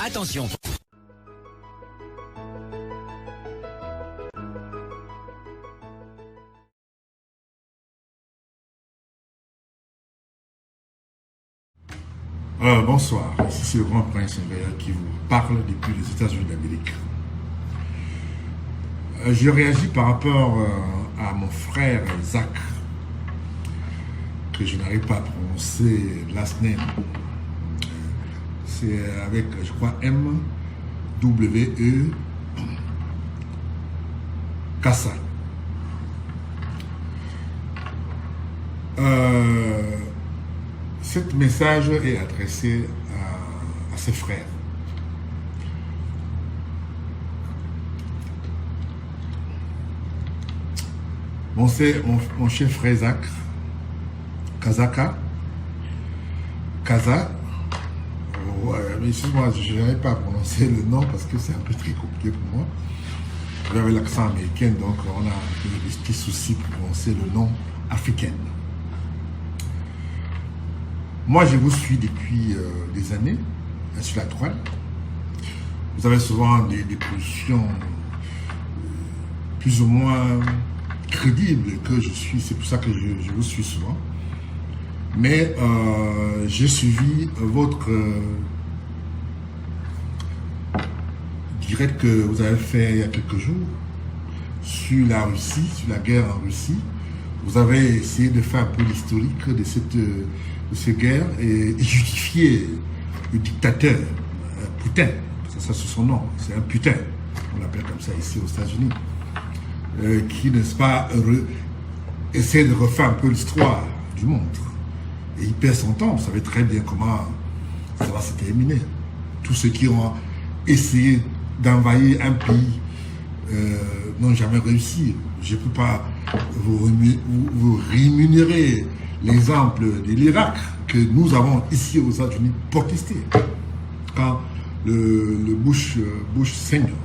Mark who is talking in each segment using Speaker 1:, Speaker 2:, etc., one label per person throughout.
Speaker 1: Attention.
Speaker 2: Bonsoir, ici c'est le Grand Prince Inveilleur qui vous parle depuis les États-Unis d'Amérique. Je réagis par rapport à mon frère Zach, que je n'arrive pas à prononcer last name. C'est avec, je crois, M-W-E Kassa. Ce message est adressé à ses frères. Bon, c'est mon cher frère Zach, Kazaka, Kaza. Excuse-moi, je n'arrive pas à prononcer le nom parce que c'est un peu très compliqué pour moi. J'avais l'accent américain, donc on a des petits soucis pour prononcer le nom africain. Moi, je vous suis depuis des années sur la toile. Vous avez souvent des positions plus ou moins crédibles que je suis. C'est pour ça que je vous suis souvent. Mais j'ai suivi votre direct que vous avez fait il y a quelques jours sur la Russie, sur la guerre en Russie. Vous avez essayé de faire un peu l'historique de cette guerre et justifier le dictateur Poutine, ça c'est son nom, c'est un putain, on l'appelle comme ça ici aux États-Unis, qui, n'est-ce pas, essaie de refaire un peu l'histoire du monde. Et il perd son temps, vous savez très bien comment ça va se terminer. Tous ceux qui ont essayé d'envahir un pays n'ont jamais réussi. Je ne peux pas vous rémunérer l'exemple de l'Irak que nous avons ici aux États-Unis protesté. Quand le Bush senior,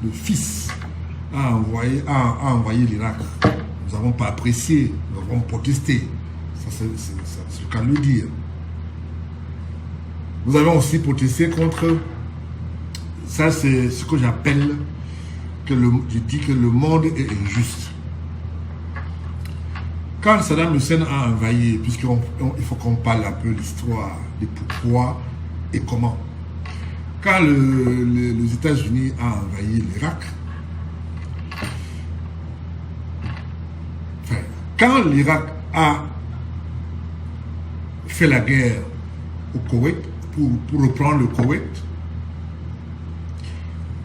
Speaker 2: le fils a envoyé l'Irak. Nous n'avons pas apprécié, nous avons protesté. Ça, c'est le cas de le dire. Nous avons aussi protesté contre, ça c'est ce que j'appelle, je dis que le monde est injuste. Quand Saddam Hussein a envahi, puisqu'il faut qu'on parle un peu de l'histoire, de pourquoi et comment. Quand les États-Unis ont envahi l'Irak, quand l'Irak a fait la guerre au Koweït, pour reprendre le Koweït,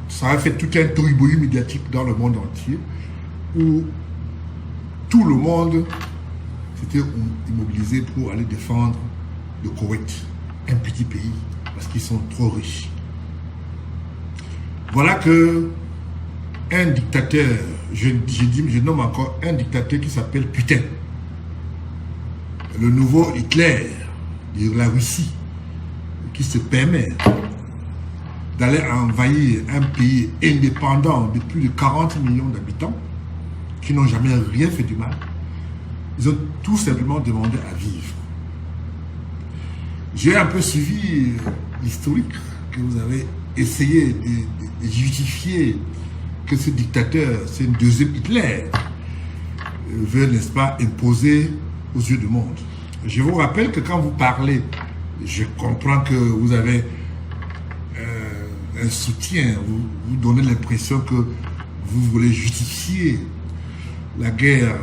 Speaker 2: ça a fait tout un tribouillis médiatique dans le monde entier, où tout le monde s'était immobilisé pour aller défendre le Koweït, un petit pays, parce qu'ils sont trop riches. Voilà que un dictateur, je nomme encore un dictateur qui s'appelle Putin, le nouveau Hitler de la Russie, qui se permet d'aller envahir un pays indépendant de plus de 40 millions d'habitants, qui n'ont jamais rien fait du mal. Ils ont tout simplement demandé à vivre. J'ai un peu suivi l'historique que vous avez essayé de justifier que ce dictateur, c'est une deuxième Hitler, veut, n'est-ce pas, imposer aux yeux du monde. Je vous rappelle que quand vous parlez, je comprends que vous avez un soutien, vous donnez l'impression que vous voulez justifier la guerre,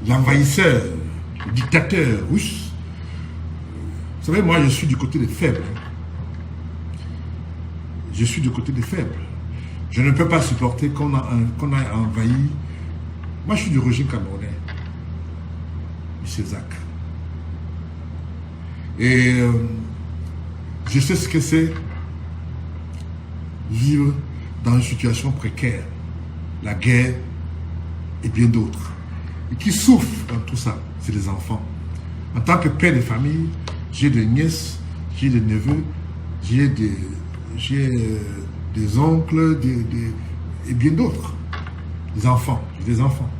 Speaker 2: l'envahisseur, le dictateur russe. Vous savez, moi je suis du côté des faibles. Je suis du côté des faibles. Je ne peux pas supporter qu'on a envahi. Moi je suis du régime camerounais, M. Zach. Et je sais ce que c'est vivre dans une situation précaire, la guerre et bien d'autres. Et qui souffrent dans tout ça, c'est les enfants. En tant que père de famille, j'ai des nièces, j'ai des neveux, j'ai des oncles et bien d'autres. Des enfants, j'ai des enfants.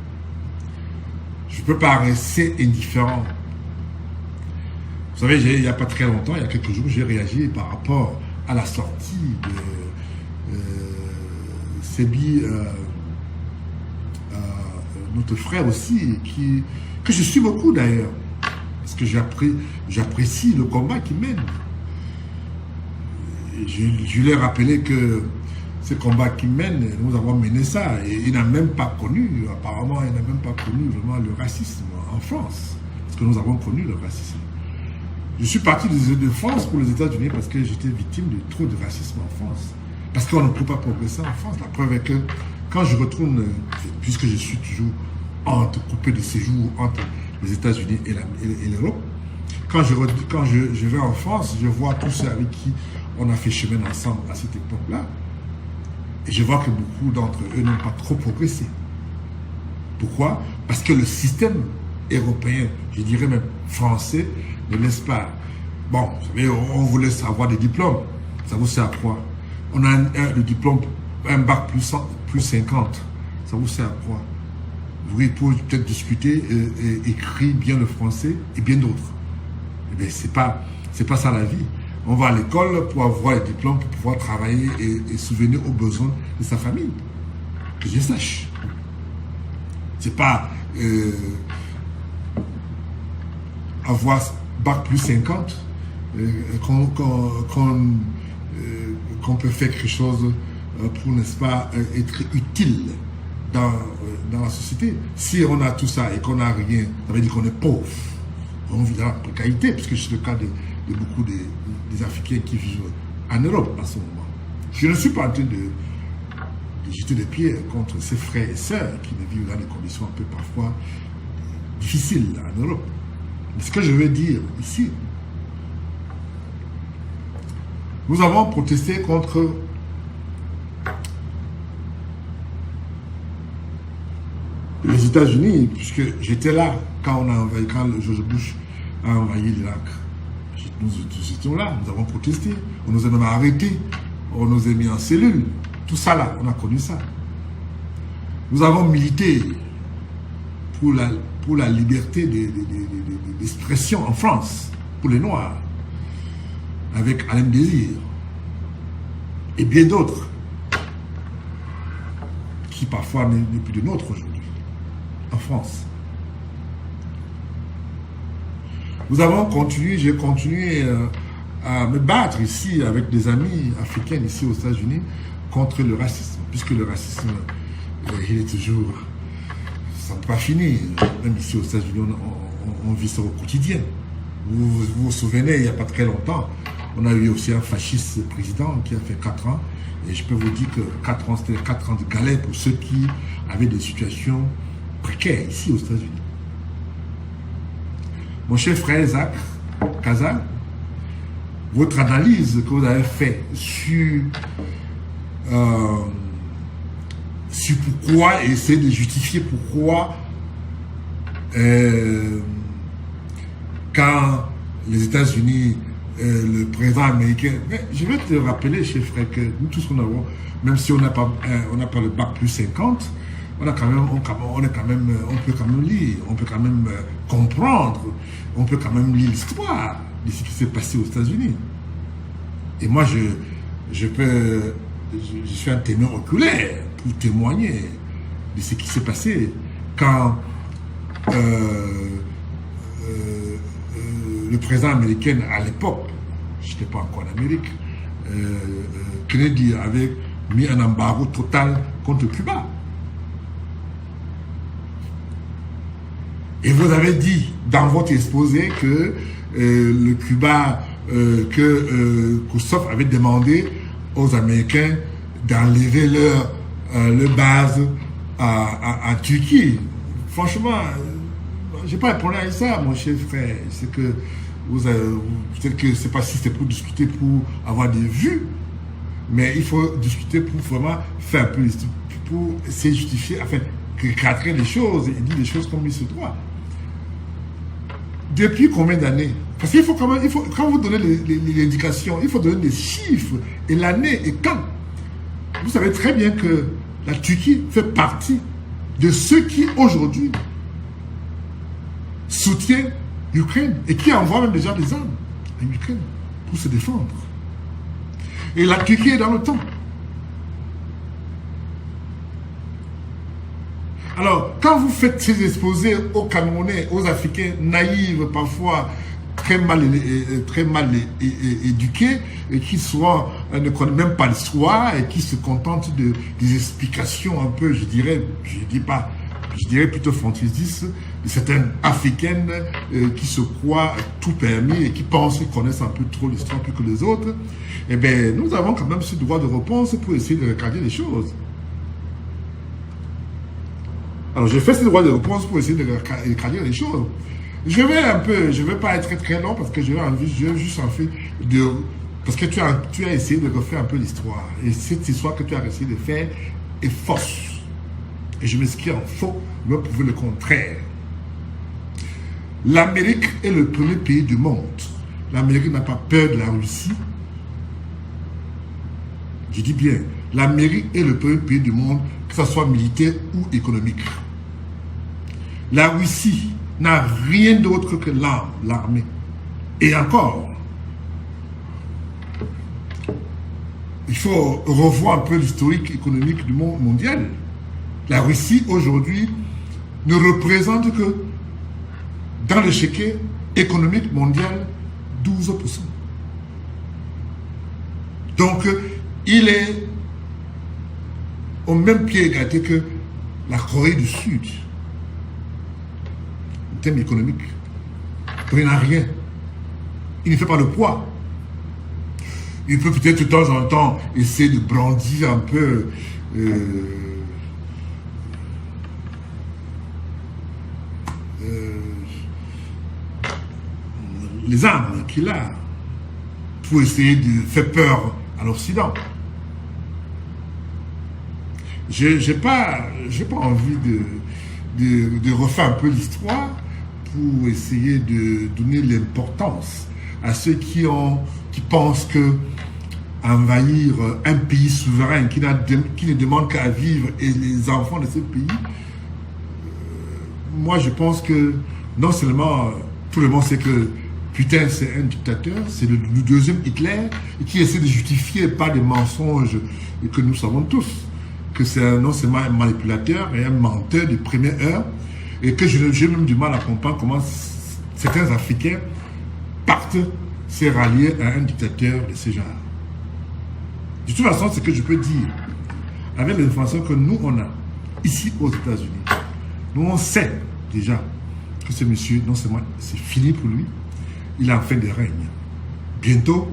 Speaker 2: Je ne peux pas rester indifférent. Vous savez, il n'y a pas très longtemps, il y a quelques jours, j'ai réagi par rapport à la sortie de Sébi, notre frère aussi, que je suis beaucoup d'ailleurs, parce que j'apprécie le combat qu'il mène. Je lui ai rappelé que ce combat qu'il mène, nous avons mené ça, et il n'a même pas connu, apparemment, il n'a même pas connu vraiment le racisme en France, parce que nous avons connu le racisme. Je suis parti de France pour les États-Unis parce que j'étais victime de trop de racisme en France. Parce qu'on ne peut pas progresser en France. La preuve est que quand je retourne, puisque je suis toujours coupé de séjour entre les États-Unis et l'Europe, quand je vais en France, je vois tous ceux avec qui on a fait chemin ensemble à cette époque-là. Et je vois que beaucoup d'entre eux n'ont pas trop progressé. Pourquoi? Parce que le système européen, je dirais même français, ne laisse pas. Bon, vous savez, on vous laisse avoir des diplômes. Ça vous sert à quoi? On a le diplôme, un bac plus 50. Ça vous sert à quoi? Vous pouvez peut-être discuter et écrire bien le français et bien d'autres. Eh bien, c'est pas ça la vie. On va à l'école pour avoir les diplômes, pour pouvoir travailler et souvenir aux besoins de sa famille. Que je sache. C'est pas avoir bac plus 50 qu'on peut faire quelque chose pour, n'est-ce pas, être utile dans la société. Si on a tout ça et qu'on n'a rien, ça veut dire qu'on est pauvre. On vit dans la précarité, puisque c'est le cas de beaucoup des Africains qui vivent en Europe en ce moment. Je ne suis pas en train de jeter des pieds contre ses frères et sœurs qui vivent dans des conditions un peu parfois difficiles en Europe. Mais ce que je veux dire ici, nous avons protesté contre les États-Unis, puisque j'étais là quand George Bush a envahi l'Irak. Nous étions là, nous avons protesté, on nous a même arrêtés, on nous a mis en cellule. Tout ça là, on a connu ça. Nous avons milité pour la liberté d'expression en France, pour les Noirs, avec Alain Désir et bien d'autres qui parfois n'est plus de nôtres aujourd'hui en France. Nous avons continué, j'ai continué à me battre ici avec des amis africains ici aux États-Unis contre le racisme, puisque le racisme, il est toujours, ça ne peut pas finir. Même ici aux États-Unis, on vit ça au quotidien. Vous vous souvenez, il n'y a pas très longtemps, on a eu aussi un fasciste président qui a fait 4 ans. Et je peux vous dire que 4 ans, c'était 4 ans de galère pour ceux qui avaient des situations précaires ici aux États-Unis. Mon cher frère Zach Kaza, votre analyse que vous avez faite sur pourquoi, et essayer de justifier pourquoi quand les États-Unis, le président américain, mais je vais te rappeler, cher frère, que nous tous on avons, même si on n'a pas le bac plus 50, on peut quand même lire, on peut quand même comprendre, on peut quand même lire l'histoire de ce qui s'est passé aux États-Unis. Et moi, je suis un témoin oculaire pour témoigner de ce qui s'est passé quand le président américain à l'époque, je n'étais pas encore en Amérique, Kennedy avait mis un embargo total contre Cuba. Et vous avez dit dans votre exposé que le Cuba, que Khrouchtchev avait demandé aux Américains d'enlever leur base en Turquie. Franchement, je n'ai pas répondu à ça, mon cher frère. C'est que peut-être que c'est pas si c'est pour discuter, pour avoir des vues, mais il faut discuter pour vraiment faire plus, pour essayer de justifier, enfin, cadrer les choses et dire les choses comme il se doit. Depuis combien d'années? Parce qu'il faut quand même, quand vous donnez les indications, il faut donner des chiffres et l'année et quand. Vous savez très bien que la Turquie fait partie de ceux qui aujourd'hui soutiennent Ukraine, et qui envoie même déjà des armes à Ukraine pour se défendre. Et la Turquie est dans l'OTAN. Alors, quand vous faites ces exposés aux Camerounais, aux Africains naïfs, parfois très mal éduqués, et qui souvent ne connaissent même pas l'histoire, et qui se contentent des explications un peu, je dirais plutôt fantaisistes, de certaines Africaines qui se croient tout permis et qui pensent qu'ils connaissent un peu trop l'histoire plus que les autres, eh bien, nous avons quand même ce droit de réponse pour essayer de recadrer les choses. Alors, j'ai fait ce droit de réponse pour essayer de recadrer les choses. Je vais pas être très long parce que j'ai juste envie de... Parce que tu as essayé de refaire un peu l'histoire. Et cette histoire que tu as essayé de faire est fausse. Et je m'inscris en faux, me prouver le contraire. L'Amérique est le premier pays du monde. L'Amérique n'a pas peur de la Russie. Je dis bien, l'Amérique est le premier pays du monde, que ce soit militaire ou économique. La Russie n'a rien d'autre que l'armée. Et encore, il faut revoir un peu l'historique économique du monde mondial. La Russie, aujourd'hui, ne représente que, dans l'échiquier économique mondial, 12%. Donc, il est au même pied égalité que la Corée du Sud, en termes économiques. Donc, il n'a rien. Il ne fait pas le poids. Il peut peut-être de temps en temps essayer de brandir un peu les armes qu'il a pour essayer de faire peur à l'Occident. J'ai pas envie de refaire un peu l'histoire pour essayer de donner l'importance à ceux qui pensent que envahir un pays souverain qui ne demande qu'à vivre et les enfants de ce pays, moi je pense que non seulement tout le monde sait que putain c'est un dictateur, c'est le deuxième Hitler qui essaie de justifier par des mensonges que nous savons tous que c'est non seulement un manipulateur et un menteur de première heure, et que j'ai même du mal à comprendre comment certains Africains partent se rallier à un dictateur de ce genre. De toute façon, ce que je peux dire, avec l'information que nous on a ici aux États-Unis, nous on sait déjà que ce monsieur, non seulement c'est fini pour lui, il est en fin de règne. Bientôt,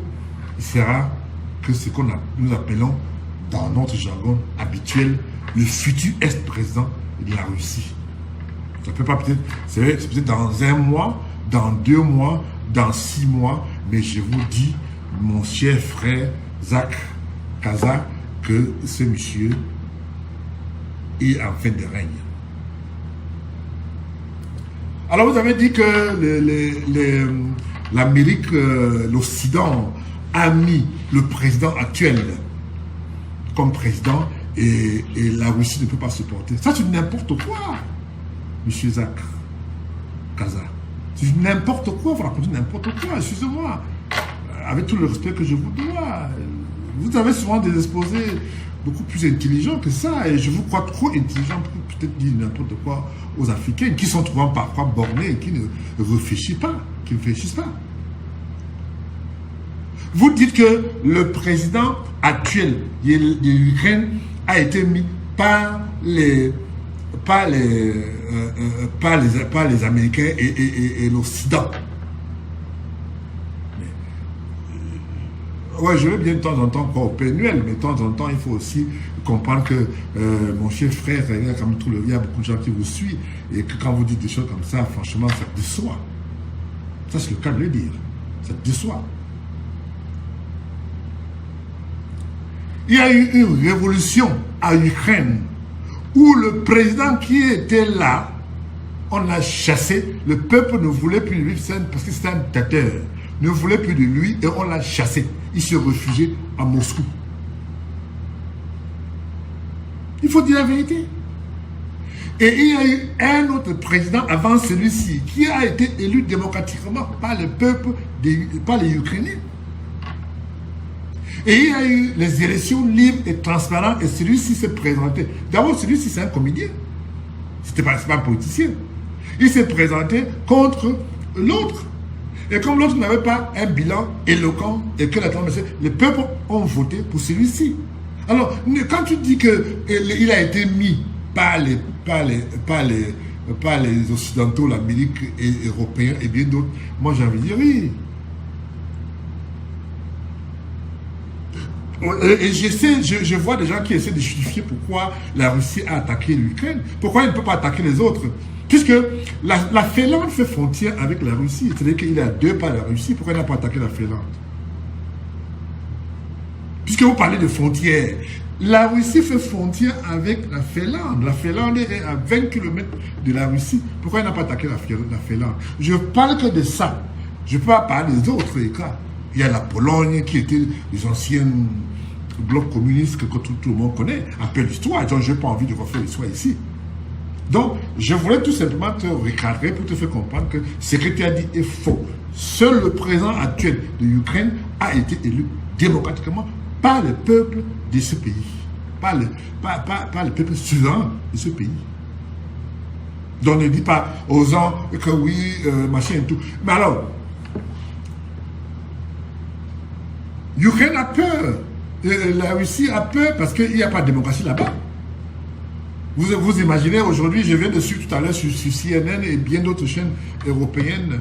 Speaker 2: il sera que ce que nous appelons dans notre jargon habituel, le futur ex-président de la Russie. Ça peut pas peut-être, c'est peut-être dans un mois, dans 2 mois, dans 6 mois, mais je vous dis, mon cher frère Zach Kaza, que ce monsieur est en fin de règne. Alors vous avez dit que l'Amérique, l'Occident a mis le président actuel comme président et la Russie ne peut pas supporter. Ça c'est n'importe quoi, monsieur Zach Kaza. C'est n'importe quoi, vous racontez n'importe quoi, excusez-moi. Avec tout le respect que je vous dois. Vous avez souvent des exposés beaucoup plus intelligents que ça, et je vous crois trop intelligent pour peut-être dire n'importe quoi aux Africains, qui sont souvent parfois bornés et qui ne réfléchissent pas, Vous dites que le président actuel de l'Ukraine a été mis par les Américains et l'Occident. Ouais, je veux bien de temps en temps croire au Père Noël, mais de temps en temps, il faut aussi comprendre que mon cher frère, il y a beaucoup de gens qui vous suivent, et que quand vous dites des choses comme ça, franchement, ça déçoit. Ça, c'est le cas de le dire. Ça déçoit. Il y a eu une révolution en Ukraine où le président qui était là, on l'a chassé. Le peuple ne voulait plus de lui parce que c'était un dictateur. Ne voulait plus de lui et on l'a chassé. Il s'est réfugié à Moscou. Il faut dire la vérité. Et il y a eu un autre président avant celui-ci qui a été élu démocratiquement par le peuple, par les Ukrainiens. Et il y a eu les élections libres et transparentes et celui-ci s'est présenté. D'abord, celui-ci, c'est un comédien. Ce n'est pas un politicien. Il s'est présenté contre l'autre. Et comme l'autre n'avait pas un bilan éloquent et que les peuples ont voté pour celui-ci. Alors, quand tu dis qu'il a été mis par les Occidentaux, l'Amérique et Européens et bien d'autres, moi j'ai envie de dire oui. Et je vois des gens qui essaient de justifier pourquoi la Russie a attaqué l'Ukraine. Pourquoi il ne peut pas attaquer les autres? Puisque la Finlande fait frontière avec la Russie. C'est-à-dire qu'il est à 2 pas de la Russie. Pourquoi il n'a pas attaqué la Finlande? Puisque vous parlez de frontières. La Russie fait frontière avec la Finlande. La Finlande est à 20 km de la Russie. Pourquoi il n'a pas attaqué la Finlande? Je parle que de ça. Je ne peux pas parler des autres cas. Il y a la Pologne qui était les anciens blocs communistes que tout le monde connaît, un peu l'histoire. Donc, je n'ai pas envie de refaire l'histoire ici. Donc, je voulais tout simplement te recadrer pour te faire comprendre que ce que tu as dit est faux. Seul le président actuel de l'Ukraine a été élu démocratiquement par le peuple de ce pays. Par le peuple souverain de ce pays. Donc, ne dis pas aux gens que oui, machin et tout. Mais alors, l'Ukraine a peur. La Russie a peur parce qu'il n'y a pas de démocratie là-bas. Vous imaginez aujourd'hui, je viens de suivre tout à l'heure sur CNN et bien d'autres chaînes européennes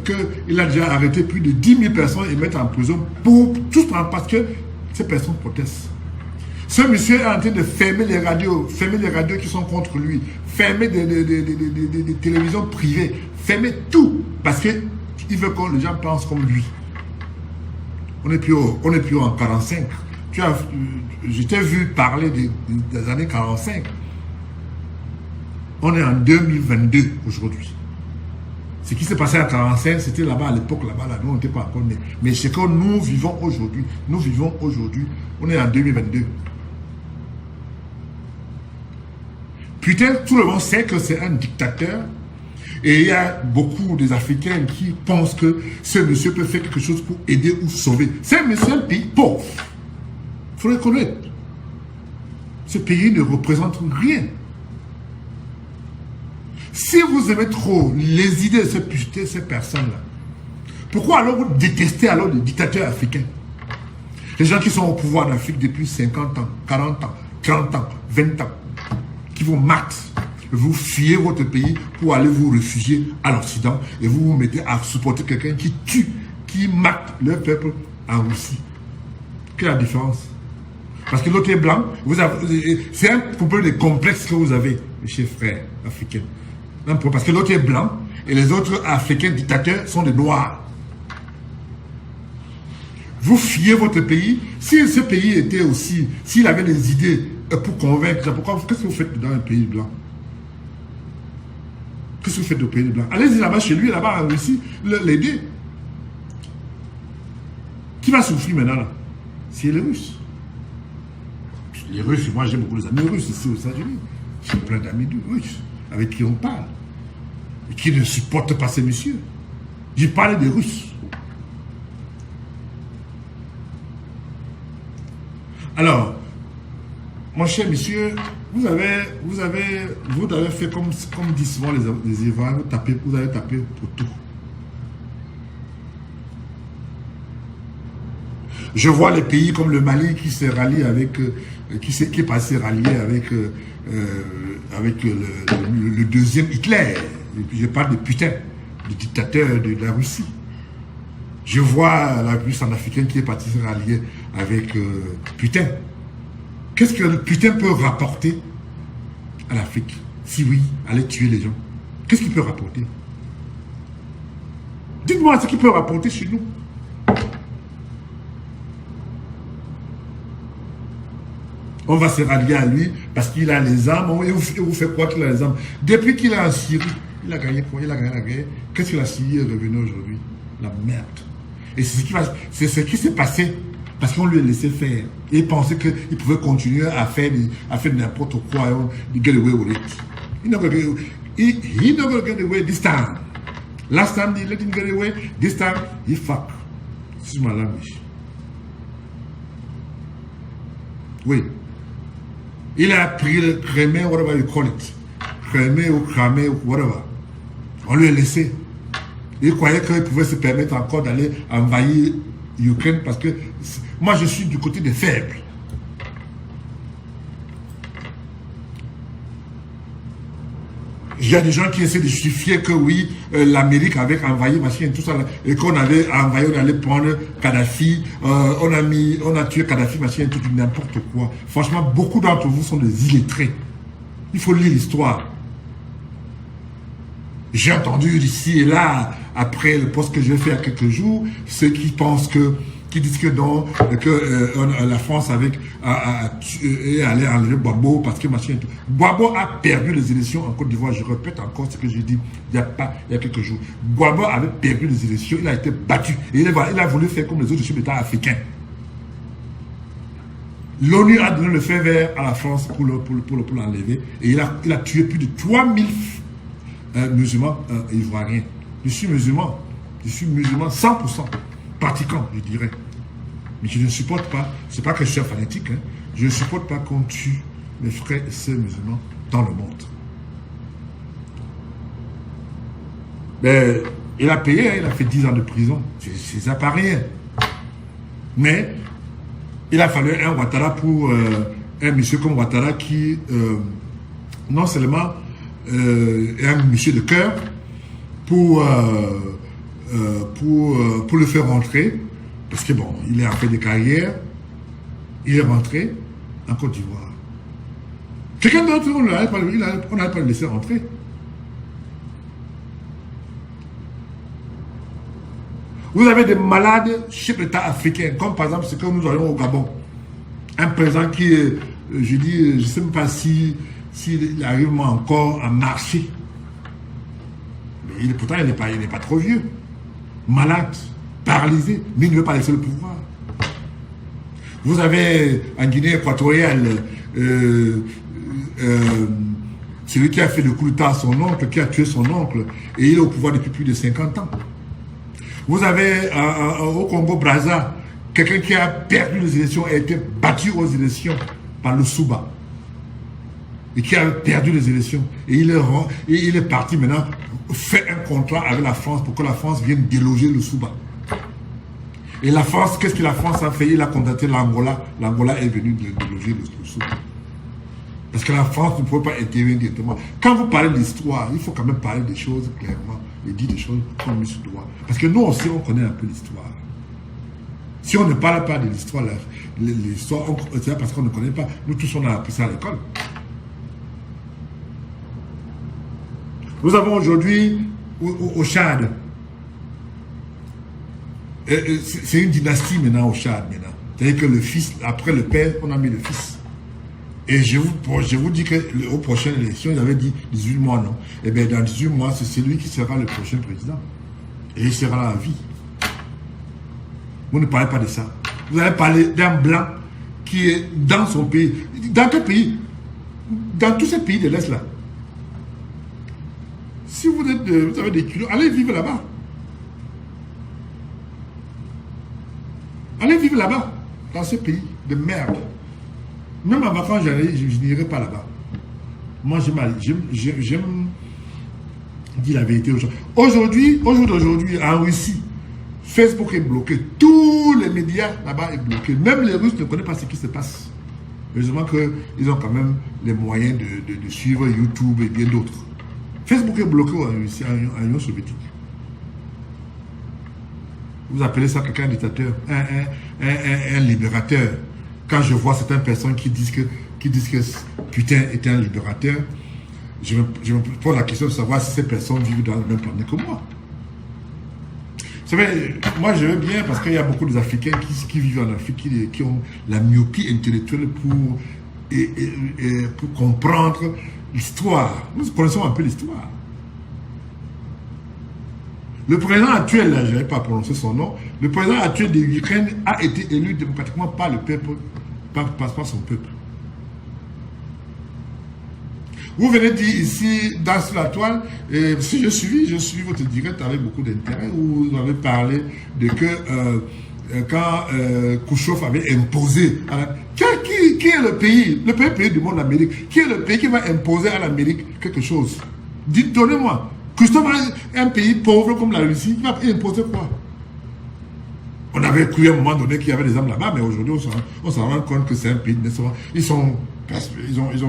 Speaker 2: qu'il a déjà arrêté plus de 10 000 personnes et mettre en prison tout parce que ces personnes protestent. Ce monsieur est en train de fermer les radios qui sont contre lui, fermer des télévisions privées, fermer tout parce qu'il veut que les gens pensent comme lui. On n'est plus en 45. Je t'ai vu parler des années 45. On est en 2022 aujourd'hui. Ce qui s'est passé en 45, c'était là-bas à l'époque, là, nous on n'était pas encore nés. Mais ce que nous vivons aujourd'hui, on est en 2022. Putain, tout le monde sait que c'est un dictateur. Et il y a beaucoup des Africains qui pensent que ce monsieur peut faire quelque chose pour aider ou sauver. C'est un monsieur, un pays pauvre. Il faut le reconnaître. Ce pays ne représente rien. Si vous aimez trop les idées de ces personnes-là, pourquoi alors vous détestez alors les dictateurs africains? Les gens qui sont au pouvoir en Afrique depuis 50 ans, 40 ans, 30 ans, 20 ans, qui vous matent. Vous fuyez votre pays pour aller vous réfugier à l'Occident et vous vous mettez à supporter quelqu'un qui tue, qui mate le peuple en Russie. Quelle est la différence? Parce que l'autre est blanc, c'est un problème de complexe que vous avez, mes chers frères africains. Parce que l'autre est blanc et les autres Africains dictateurs sont des noirs. Vous fuyez votre pays. Si ce pays était aussi, s'il avait des idées pour convaincre, qu'est-ce que vous faites dans un pays blanc? Qu'est-ce que vous faites au pays blanc? Allez-y là-bas chez lui, là-bas en Russie, l'aider. Qui va souffrir maintenant là? C'est les Russes. Les Russes, moi j'ai beaucoup d'amis russes ici aux États-Unis. J'ai plein d'amis russes avec qui on parle. Et qui ne supportent pas ces messieurs. J'ai parlé des Russes. Alors, mon cher monsieur, vous avez fait comme disent souvent les Ivoiriens, vous avez tapé pour tout. Je vois les pays comme le Mali qui s'est rallié avec, qui est passé rallié avec le deuxième Hitler. Et puis je parle de putain, du dictateur de la Russie. Je vois la Russie en africaine qui est partie se rallier avec putain. Qu'est-ce que le putain peut rapporter à l'Afrique? Si oui, aller tuer les gens. Qu'est-ce qu'il peut rapporter? Dites-moi ce qu'il peut rapporter chez nous. On va se rallier à lui parce qu'il a les armes. Et vous faites quoi qu'il a les armes? Depuis qu'il est en Syrie, il a gagné quoi? Il a gagné la guerre. Qu'est-ce que la Syrie est revenue aujourd'hui? La merde. Et c'est ce qui s'est passé parce qu'on lui a laissé faire. Et il pensait qu'il pouvait continuer à faire n'importe quoi. Get away with it. He's not gonna get away this time. Last time they let him get away, this time he fuck. This is my language. Oui. Il a pris le crémé, whatever you call it. Crémé ou cramé ou whatever. On lui a laissé. Il croyait qu'il pouvait se permettre encore d'aller envahir l'Ukraine parce que moi je suis du côté des faibles. Il y a des gens qui essaient de justifier que oui, l'Amérique avait envahi machin, tout ça, et qu'on avait envahi, on allait prendre Kadhafi, on a tué Kadhafi, machin, tout n'importe quoi. Franchement, beaucoup d'entre vous sont des illettrés. Il faut lire l'histoire. J'ai entendu ici et là, après le post que j'ai fait il y a quelques jours, ceux qui pensent que, qui disent que non, que la France allait enlever Gbagbo parce que machin. Gbagbo a perdu les élections en Côte d'Ivoire. Je répète encore ce que j'ai dit il y a quelques jours. Gbagbo avait perdu les élections, il a été battu. Et il a voulu faire comme les autres chefs d'État africains. L'ONU a donné le feu vert à la France pour l'enlever. Et il a tué plus de 3000 musulmans ivoiriens. Je suis musulman 100%. Pratiquant, je dirais. Mais je ne supporte pas, c'est pas que je suis fanatique, hein, je ne supporte pas qu'on tue mes frères et sœurs musulmans dans le monde. Mais il a payé, hein, il a fait 10 ans de prison. C'est ça pas rien. Mais il a fallu un Ouattara pour un monsieur comme Ouattara qui non seulement est un monsieur de cœur pour le faire rentrer, parce que bon, il est en fait de carrière, il est rentré en Côte d'Ivoire. Quelqu'un d'autre, on n'allait pas le laisser rentrer. Vous avez des malades chefs d'État africains, comme par exemple ce que nous avons au Gabon. Un président qui est, je dis, je ne sais même pas s'il arrive encore à marcher. Mais pourtant, il n'est pas trop vieux. Malade, paralysé, mais il ne veut pas laisser le pouvoir. Vous avez en Guinée équatoriale celui qui a fait le coup d'État à son oncle, qui a tué son oncle, et il est au pouvoir depuis plus de 50 ans. Vous avez au Congo-Brazza quelqu'un qui a perdu les élections, a été battu aux élections par le Souba, et qui a perdu les élections. Et il est parti maintenant fait un contrat avec la France pour que la France vienne déloger le Souba. Et la France, qu'est-ce que la France a fait? Il a contacté l'Angola. L'Angola est venu déloger le Souba. Parce que la France ne pouvait pas intervenir directement. Quand vous parlez de l'histoire, il faut quand même parler des choses clairement et dire des choses comme il se doit. Parce que nous aussi, on connaît un peu l'histoire. Si on ne parle pas de l'histoire, c'est parce qu'on ne connaît pas. Nous tous, on a appris ça à l'école. Nous avons aujourd'hui au Tchad, c'est une dynastie maintenant au Tchad. C'est-à-dire que le fils, après le père, on a mis le fils. Et je vous dis qu'aux prochaines élections, il avait dit 18 mois, non. Eh bien, dans 18 mois, c'est celui qui sera le prochain président. Et il sera là à vie. Vous ne parlez pas de ça. Vous avez parlé d'un blanc qui est dans son pays. Dans quel pays? Dans tous ces pays de l'Est là. Si vous avez des kilos, allez vivre là-bas. Allez vivre là-bas, dans ce pays de merde. Même en vacances, je n'irai pas là-bas. Moi, j'aime dire la vérité aux gens. Aujourd'hui, en Russie, Facebook est bloqué. Tous les médias là-bas sont bloqués. Même les Russes ne connaissent pas ce qui se passe. Heureusement qu'ils ont quand même les moyens de suivre YouTube et bien d'autres. Facebook est bloqué en Russie, en Union soviétique. Vous appelez ça quelqu'un un dictateur, un libérateur. Quand je vois certaines personnes qui disent que putain est un libérateur, je me pose la question de savoir si ces personnes vivent dans le même planète que moi. Vous savez, moi je veux bien parce qu'il y a beaucoup d'Africains qui vivent en Afrique, qui ont la myopie intellectuelle pour comprendre l'histoire. Nous connaissons un peu l'histoire. Le président actuel, là, je n'avais pas prononcé son nom, le président actuel de l'Ukraine a été élu démocratiquement par le peuple, par son peuple. Vous venez dire ici, dans sur la toile, si je suis votre direct avec beaucoup d'intérêt, où vous avez parlé de que quand Khrouchtchev avait imposé à la... Qui est le pays du monde, l'Amérique, qui est le pays qui va imposer à l'Amérique quelque chose? Dites, donnez-moi. Khrouchtchev, un pays pauvre comme la Russie, il va imposer quoi? On avait cru à un moment donné qu'il y avait des armes là-bas, mais aujourd'hui, on s'en rend compte que c'est un pays de naissance. Ils ont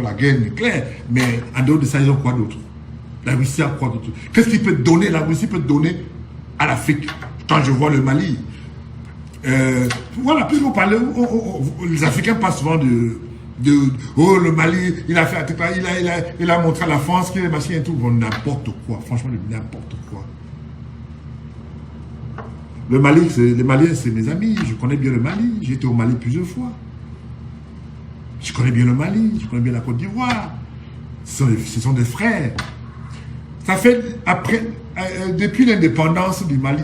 Speaker 2: la guerre nucléaire, mais en dehors de ça, ils ont quoi d'autre? La Russie a quoi d'autre? Qu'est-ce qu'il peut donner? La Russie peut donner à l'Afrique. Quand je vois le Mali, voilà, puisque vous parlez, les Africains parlent souvent oh, le Mali, il a fait, il a montré à la France qu'il est machin et tout, n'importe quoi, franchement, n'importe quoi. Le Mali, les Maliens, c'est mes amis. Je connais bien le Mali. J'ai été au Mali plusieurs fois. Je connais bien le Mali. Je connais bien la Côte d'Ivoire. Ce sont des frères. Ça fait, depuis l'indépendance du Mali,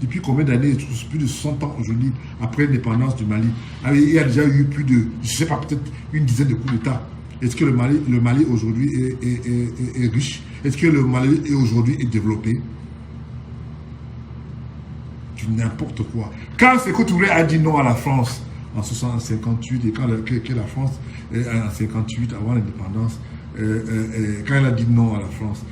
Speaker 2: depuis combien d'années? Plus de 60 ans aujourd'hui, après l'indépendance du Mali. Il y a déjà eu plus de, je ne sais pas, peut-être une dizaine de coups d'État. Est-ce que le Mali aujourd'hui est riche? Est-ce que le Mali aujourd'hui est développé? N'importe quoi. Quand Sékou Touré a dit non à la France en 1958 et quand la France, en 58 avant l'indépendance, quand elle a dit non à la France,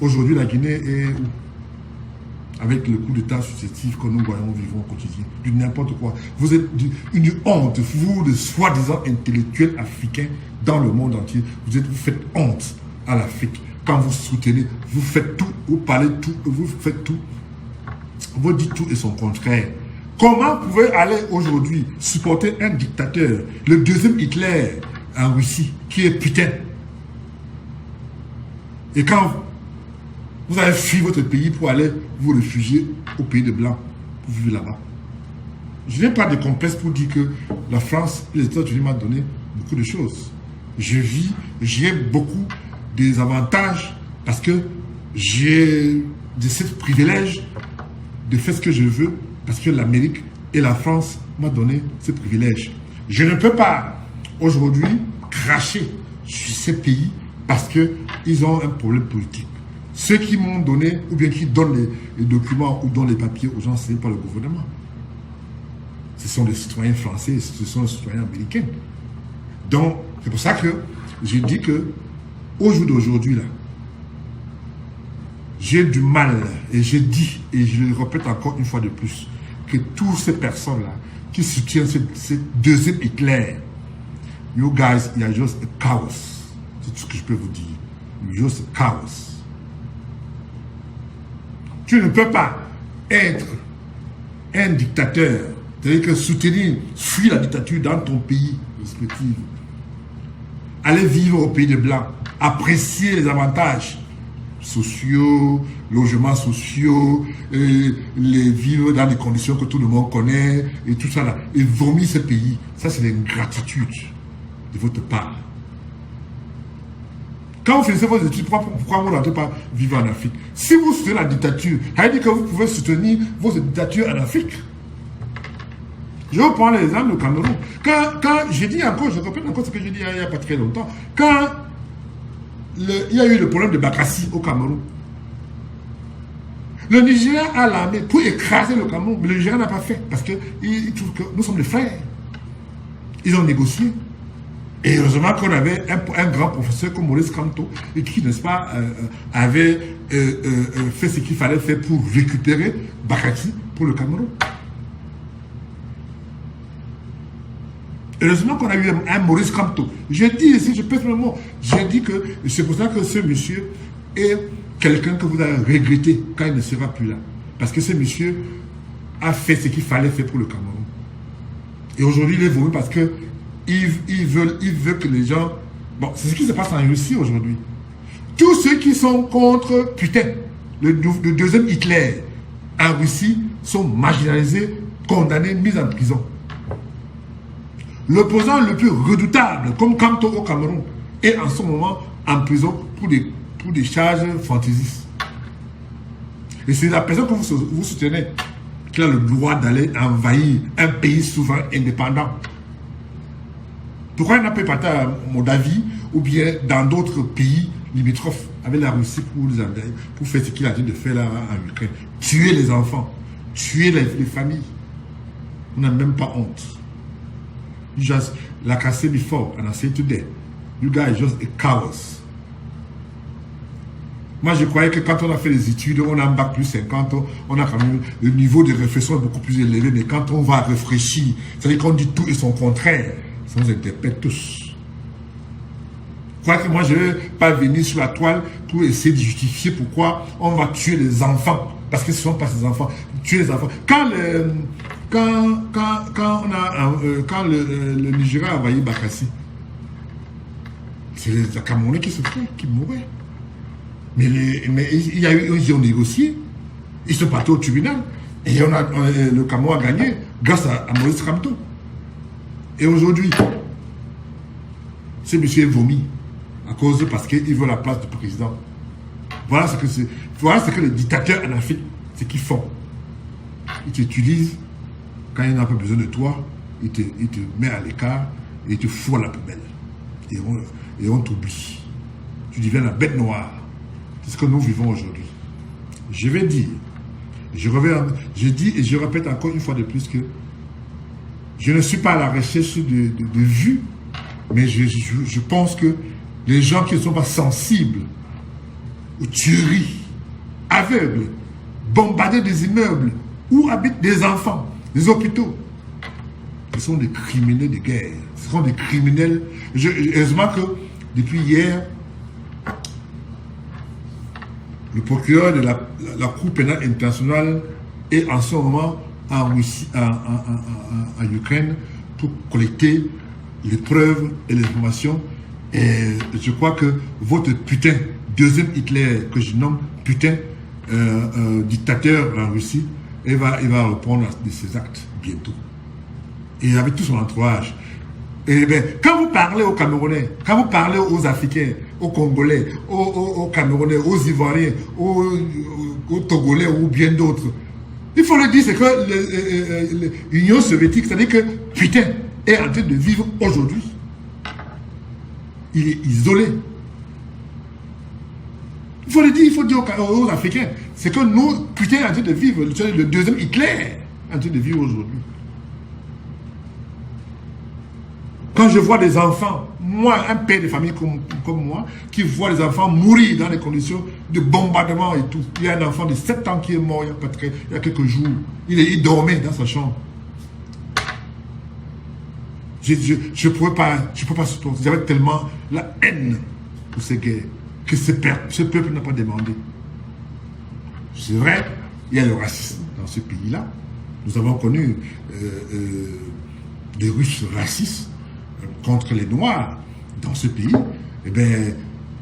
Speaker 2: aujourd'hui la Guinée est où? Avec le coup d'État successif que nous voyons vivons au quotidien. Du n'importe quoi. Vous êtes une honte, vous, de soi-disant intellectuels africains dans le monde entier. Vous faites honte à l'Afrique. Quand vous soutenez, vous faites tout, vous parlez tout, vous faites tout. Vous dites tout et son contraire. Comment vous pouvez aller aujourd'hui supporter un dictateur, le deuxième Hitler en Russie, qui est putain? Et quand vous avez fui votre pays pour aller vous réfugier au pays de Blancs, pour vivre là-bas. Je n'ai pas de complexe pour dire que la France et les États-Unis m'ont donné beaucoup de choses. J'ai beaucoup des avantages parce que j'ai de ce privilège de faire ce que je veux parce que l'Amérique et la France m'ont donné ce privilège. Je ne peux pas aujourd'hui cracher sur ces pays parce qu'ils ont un problème politique. Ceux qui m'ont donné ou bien qui donnent les documents ou donnent les papiers aux gens, ce n'est pas le gouvernement. Ce sont des citoyens français, ce sont des citoyens américains. Donc, c'est pour ça que je dis que au jour d'aujourd'hui, là, j'ai du mal, et je dis, et je le répète encore une fois de plus, que toutes ces personnes-là qui soutiennent ce deuxième Hitler, you guys, il y a juste un chaos. C'est tout ce que je peux vous dire. Il y a juste un chaos. Tu ne peux pas être un dictateur, c'est-à-dire que soutenir, fuir la dictature dans ton pays respectif, aller vivre au pays des Blancs, apprécier les avantages sociaux, logements sociaux, les vivre dans des conditions que tout le monde connaît, et tout ça là, et vomir ce pays. Ça, c'est l'ingratitude de votre part. Quand vous finissez vos études, pourquoi vous n'entrez pas vivre en Afrique? Si vous soutenez la dictature, ça veut dire que vous pouvez soutenir vos dictatures en Afrique. Je vais prendre l'exemple du Cameroun. Quand j'ai dit encore, je répète encore ce que j'ai dit il n'y a pas très longtemps, quand il y a eu le problème de Bakassi au Cameroun, le Nigeria a l'armée pour écraser le Cameroun, mais le Nigeria n'a pas fait, parce qu'il trouve que nous sommes des frères. Ils ont négocié. Et heureusement qu'on avait un grand professeur comme Maurice Kamto, et qui, n'est-ce pas, avait fait ce qu'il fallait faire pour récupérer Bakassi pour le Cameroun. Heureusement qu'on a eu un Maurice Kamto. Je dis ici, je pèse le mot, je dis que c'est pour ça que ce monsieur est quelqu'un que vous allez regretter quand il ne sera plus là. Parce que ce monsieur a fait ce qu'il fallait faire pour le Cameroun. Et aujourd'hui, il est voulu parce que il veut que les gens... Bon, c'est ce qui se passe en Russie aujourd'hui. Tous ceux qui sont contre, putain, le deuxième Hitler en Russie sont marginalisés, condamnés, mis en prison. L'opposant le plus redoutable, comme Kamto au Cameroun, est en ce moment en prison pour des charges fantaisistes. Et c'est la personne que vous soutenez qui a le droit d'aller envahir un pays souverain indépendant. Pourquoi il n'a pas parti à Moldavie ou bien dans d'autres pays limitrophes avec la Russie pour faire ce qu'il a dit de faire là en Ukraine? Tuer les enfants, tuer les familles. On n'a même pas honte. You just, like I said before, and I say today, you guys just a cowards. Moi, je croyais que quand on a fait les études, on a un bac plus 50, on a quand même le niveau de réflexion est beaucoup plus élevé, mais quand on va réfléchir, c'est-à-dire qu'on dit tout et son contraire, ça nous interpelle tous. Je crois que moi, je ne vais pas venir sur la toile pour essayer de justifier pourquoi on va tuer les enfants, parce que ce ne sont pas ces enfants, tuer les enfants. Quand le Nigeria a envahi Bakassi, c'est les Camerounais qui se font, qui mouraient. Mais ils ont négocié, ils sont partis au tribunal, et le Cameroun a gagné grâce à Maurice Kamto. Et aujourd'hui, ce monsieur est vomi parce qu'il veut la place du président. Voilà ce que les dictateurs en Afrique, ce qu'ils font. Ils t'utilisent, quand ils n'ont pas besoin de toi, ils te mettent à l'écart et ils te foutent à la poubelle. Et on t'oublie. Tu deviens la bête noire. C'est ce que nous vivons aujourd'hui. Je vais dire, je dis et je répète encore une fois de plus que je ne suis pas à la recherche de vues, mais je pense que les gens qui ne sont pas sensibles aux tueries, aveugles, bombarder des immeubles, où habitent des enfants, des hôpitaux, ce sont des criminels de guerre. Ce sont des criminels. Heureusement que depuis hier, le procureur de la Cour pénale internationale est en ce moment en Russie, en Ukraine, pour collecter les preuves et les informations. Et je crois que votre putain, deuxième Hitler, que je nomme putain, dictateur en Russie, il va reprendre de ses actes bientôt. Et avec tout son entourage. Et bien, quand vous parlez aux Camerounais, quand vous parlez aux Africains, aux Congolais, aux Camerounais, aux Ivoiriens, aux Togolais ou bien d'autres, il faut le dire, c'est que l'Union soviétique, c'est-à-dire que putain, est en train de vivre aujourd'hui. Il est isolé. Il faut le dire, il faut dire aux Africains, c'est que nous, putain, est en train de vivre, le deuxième Hitler est en train de vivre aujourd'hui. Quand je vois des enfants, moi, un père de famille comme moi, qui voit les enfants mourir dans des conditions de bombardement et tout. Il y a un enfant de 7 ans qui est mort il y a quelques jours. Il dormait dans sa chambre. Je ne pouvais pas supporter. J'avais tellement la haine pour ces guerres que ce peuple n'a pas demandé. C'est vrai, il y a le racisme dans ce pays-là. Nous avons connu des Russes racistes contre les Noirs dans ce pays. Eh bien,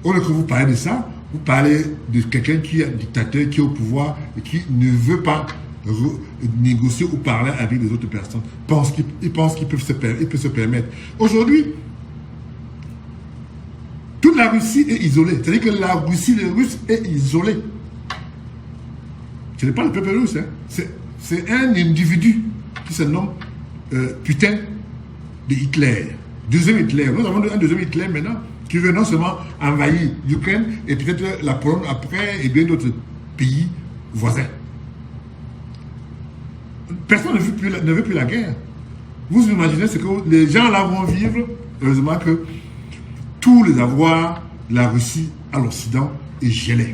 Speaker 2: au lieu que vous parlez de ça, vous parlez de quelqu'un qui est un dictateur, qui est au pouvoir et qui ne veut pas négocier ou parler avec les autres personnes. Il pense qu'il peut se permettre. Aujourd'hui, toute la Russie est isolée. C'est-à-dire que la Russie, les Russes est isolée. Ce n'est pas le peuple russe. Hein. C'est un individu qui se nomme putain de Hitler. Deuxième Hitler. Nous avons un deuxième Hitler maintenant qui veut non seulement envahir l'Ukraine et peut-être la Pologne après et bien d'autres pays voisins. Personne ne veut plus la guerre. Vous imaginez ce que les gens là vont vivre. Heureusement que tous les avoirs de la Russie à l'Occident est gelé.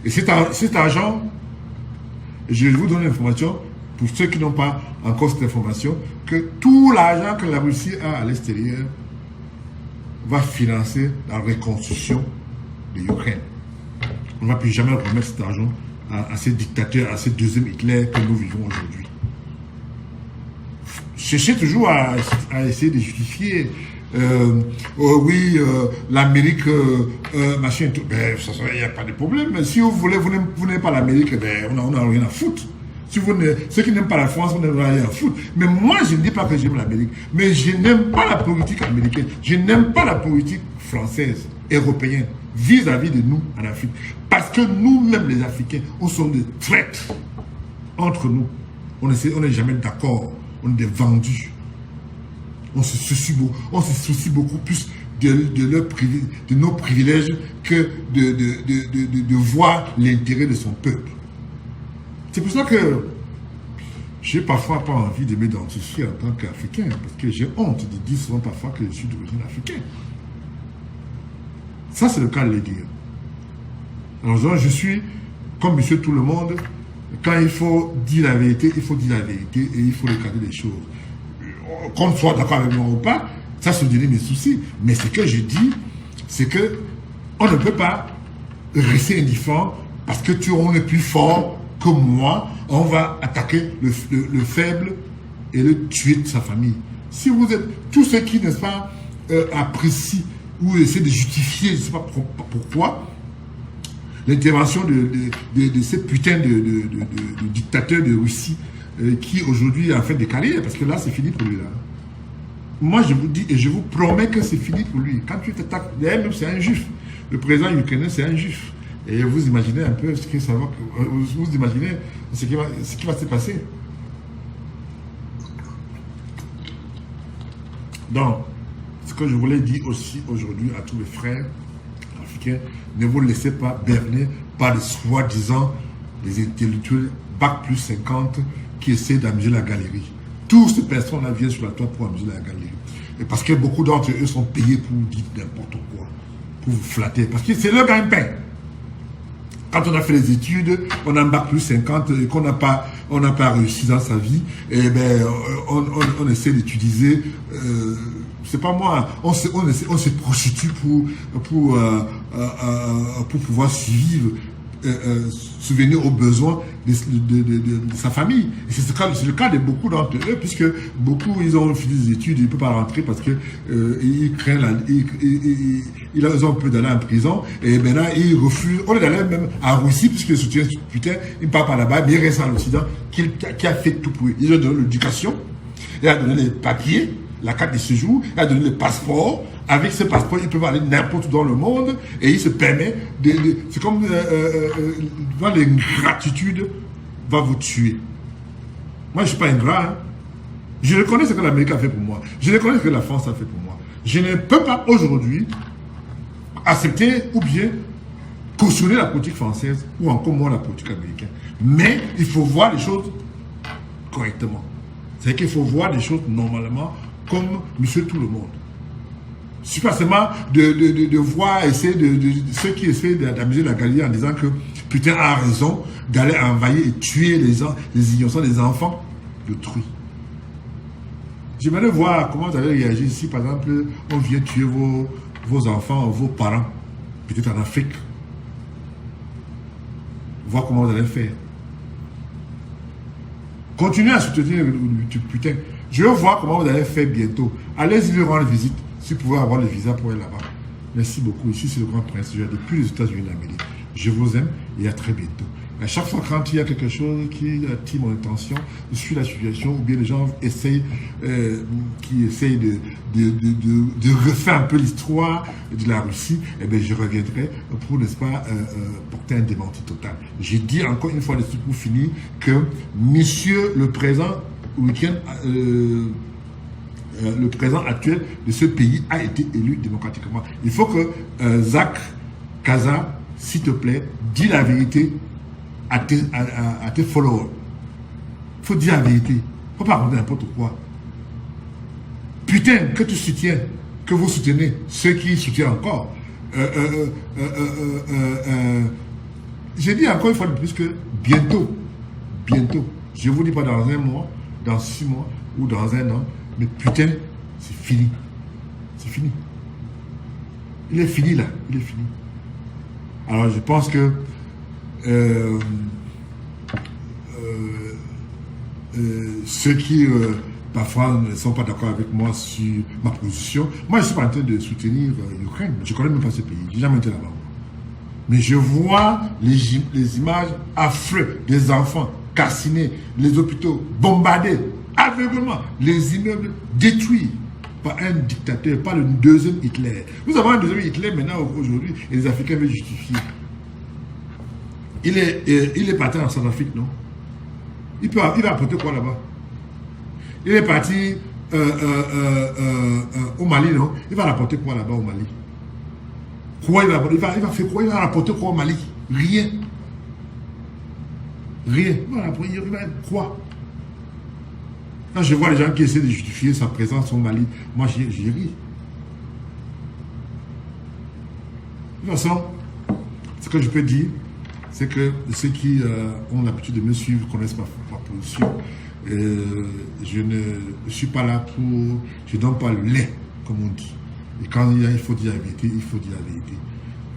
Speaker 2: Et cet argent, je vous donne l'information pour ceux qui n'ont pas encore cette information, que tout l'argent que la Russie a à l'extérieur va financer la reconstruction de l'Ukraine. On ne va plus jamais remettre cet argent à ces dictateurs, à ces deuxième Hitler que nous vivons aujourd'hui. Cherchez toujours à essayer de justifier oui, l'Amérique, machin, tout. Ben, il n'y a pas de problème. Mais si vous voulez, vous n'aimez pas l'Amérique, ben, on n'a rien à foutre. Si ceux qui n'aiment pas la France, on n'a rien à foutre. Mais moi, je ne dis pas que j'aime l'Amérique. Mais je n'aime pas la politique américaine. Je n'aime pas la politique française, européenne, vis-à-vis de nous en Afrique. Parce que nous-mêmes, les Africains, on sont des traîtres entre nous. On n'est jamais d'accord. On est des vendus. on se soucie beaucoup plus de nos privilèges que de voir l'intérêt de son peuple. C'est pour ça que j'ai parfois pas envie de m'identifier en tant qu'Africain, parce que j'ai honte de dire souvent parfois que je suis d'origine africaine. Ça, c'est le cas de le dire. Alors, je suis comme monsieur tout le monde. Quand il faut dire la vérité, il faut dire la vérité et il faut regarder les choses. Qu'on soit d'accord avec moi ou pas, ça se dirait mes soucis. Mais ce que je dis, c'est que on ne peut pas rester indifférent parce que on est plus fort que moi. On va attaquer le faible et le tuer de sa famille. Si vous êtes tous ceux qui, n'est-ce pas, apprécient ou essaient de justifier, je ne sais pas pourquoi, l'intervention de ces putains de dictateurs de Russie qui aujourd'hui a fait des carrières, parce que là c'est fini pour lui là. Moi je vous dis et je vous promets que c'est fini pour lui. Quand tu t'attaques, même c'est un juif. Le président ukrainien c'est un juif. Et vous imaginez un peu ce que ça va, vous imaginez ce qui va se passer. Donc, ce que je voulais dire aussi aujourd'hui à tous les frères africains, ne vous laissez pas berner par les soi-disant les intellectuels Bac plus 50 qui essaient d'amuser la galerie. Toutes ces personnes-là viennent sur la toile pour amuser la galerie. Et parce que beaucoup d'entre eux sont payés pour dire n'importe quoi, pour vous flatter, parce que c'est leur gagne-pain. Quand on a fait les études, on a un Bac plus 50 et qu'on n'a pas réussi dans sa vie, et ben, on essaie d'utiliser, c'est pas moi, on se prostitue pour pouvoir suivre, subvenir aux besoins de sa famille. Et c'est le cas de beaucoup d'entre eux, puisque beaucoup, ils ont fini des études, ils ne peuvent pas rentrer parce que ils craignent, ils ont peur d'aller en prison, et maintenant ils refusent, on est d'aller même en Russie, puisque le soutien, putain, il ne part pas là-bas, mais il reste en Occident, qui a fait tout pour eux. Ils ont donné l'éducation, il a donné les papiers, la carte de séjour, il a donné le passeport. Avec ce passeport, ils peuvent aller n'importe où dans le monde et il se permet de c'est comme l'ingratitude va vous tuer. Moi, je ne suis pas ingrat. Hein. Je reconnais ce que l'Amérique a fait pour moi. Je reconnais ce que la France a fait pour moi. Je ne peux pas aujourd'hui accepter ou bien cautionner la politique française ou encore moins la politique américaine. Mais il faut voir les choses correctement. C'est qu'il faut voir les choses normalement comme monsieur tout le monde. C'est pas seulement de voir, ceux qui essaient d'amuser la galerie en disant que putain a raison d'aller envahir et tuer les innocents, les enfants d'autrui. J'aimerais voir comment vous allez réagir si par exemple on vient tuer vos enfants, vos parents, peut-être en Afrique. Voir comment vous allez faire. Continuez à soutenir le putain. Je veux voir comment vous allez faire bientôt. Allez-y lui rendre visite. Si vous pouvez avoir le visa pour aller là-bas. Merci beaucoup. Ici, c'est le Grand Prince. Je viens depuis les États-Unis d'Amérique. Je vous aime et à très bientôt. À chaque fois quand il y a quelque chose qui attire mon attention, je suis la situation, ou bien les gens essayent, de refaire un peu l'histoire de la Russie, eh bien, je reviendrai pour, n'est-ce pas, porter un démenti total. J'ai dit encore une fois, pour finir, que monsieur le président week-end, le président actuel de ce pays a été élu démocratiquement. Il faut que Zach Kaza, s'il te plaît, dis la vérité à tes followers. Il faut dire la vérité. Il ne faut pas raconter n'importe quoi. Putain, que tu soutiens, que vous soutenez, ceux qui soutiennent encore. J'ai dit encore une fois de plus que bientôt, je ne vous dis pas dans un mois, dans 6 mois ou dans un an, mais putain, c'est fini. C'est fini. Il est fini là. Il est fini. Alors je pense que ceux qui parfois ne sont pas d'accord avec moi sur ma position, moi je suis pas en train de soutenir l'Ukraine. Je ne connais même pas ce pays. Je n'ai jamais été là-bas. Mais je vois les images affreuses des enfants calcinés, les hôpitaux bombardés, aveuglement, les immeubles détruits par un dictateur, par le deuxième Hitler. Nous avons un deuxième Hitler maintenant, aujourd'hui, et les Africains veulent justifier. Il est parti en Centrafrique, non? Il va apporter quoi là-bas? Il est parti au Mali, non? Il va rapporter quoi là-bas au Mali? Quoi il va faire quoi? Il va rapporter quoi au Mali? Rien. Rien. Il va quoi? Quand je vois les gens qui essaient de justifier sa présence au Mali, moi j'y ris. De toute façon, ce que je peux dire, c'est que ceux qui ont l'habitude de me suivre connaissent ma position. Je ne suis pas là pour... Je ne donne pas le lait, comme on dit. Et quand il faut dire la vérité, il faut dire la vérité.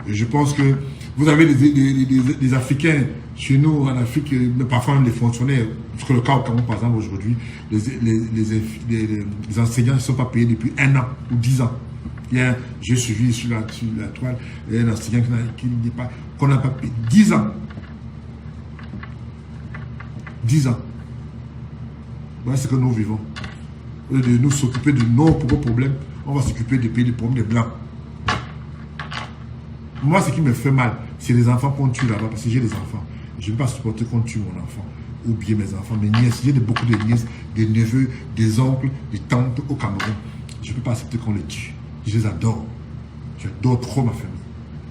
Speaker 2: Et je pense que vous avez des Africains chez nous en Afrique, mais parfois même des fonctionnaires. Parce que le cas au Cameroun, par exemple, aujourd'hui, les enseignants ne sont pas payés depuis 1 an ou 10 ans. J'ai suivi sur la toile un enseignant qu'on n'a pas payé 10 ans. 10 ans. Voilà ce que nous vivons. Au lieu de nous s'occuper de nos propres problèmes, on va s'occuper des pays, des problèmes des Blancs. Moi, ce qui me fait mal, c'est les enfants qu'on tue là-bas, parce que j'ai des enfants. Je ne peux pas supporter qu'on tue mon enfant, ou bien mes enfants, mes nièces. J'ai beaucoup de nièces, des neveux, des oncles, des tantes au Cameroun. Je ne peux pas accepter qu'on les tue. Je les adore. J'adore trop ma famille.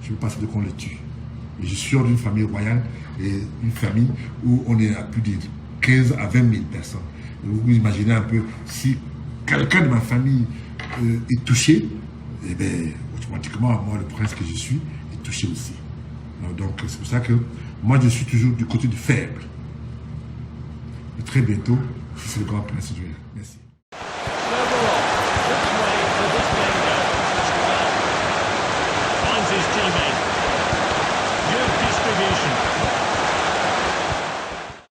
Speaker 2: Je ne peux pas accepter qu'on les tue. Et je suis d'une famille royale, et une famille où on est à plus de 15 à 20 000 personnes. Et vous imaginez un peu, si quelqu'un de ma famille est touché, eh bien, automatiquement, moi, le prince que je suis, est touché aussi. Donc, c'est pour ça que moi, je suis toujours du côté du faible. Et très bientôt, c'est le grand prince du Rire. Merci.
Speaker 1: Finds his teammate. Good distribution.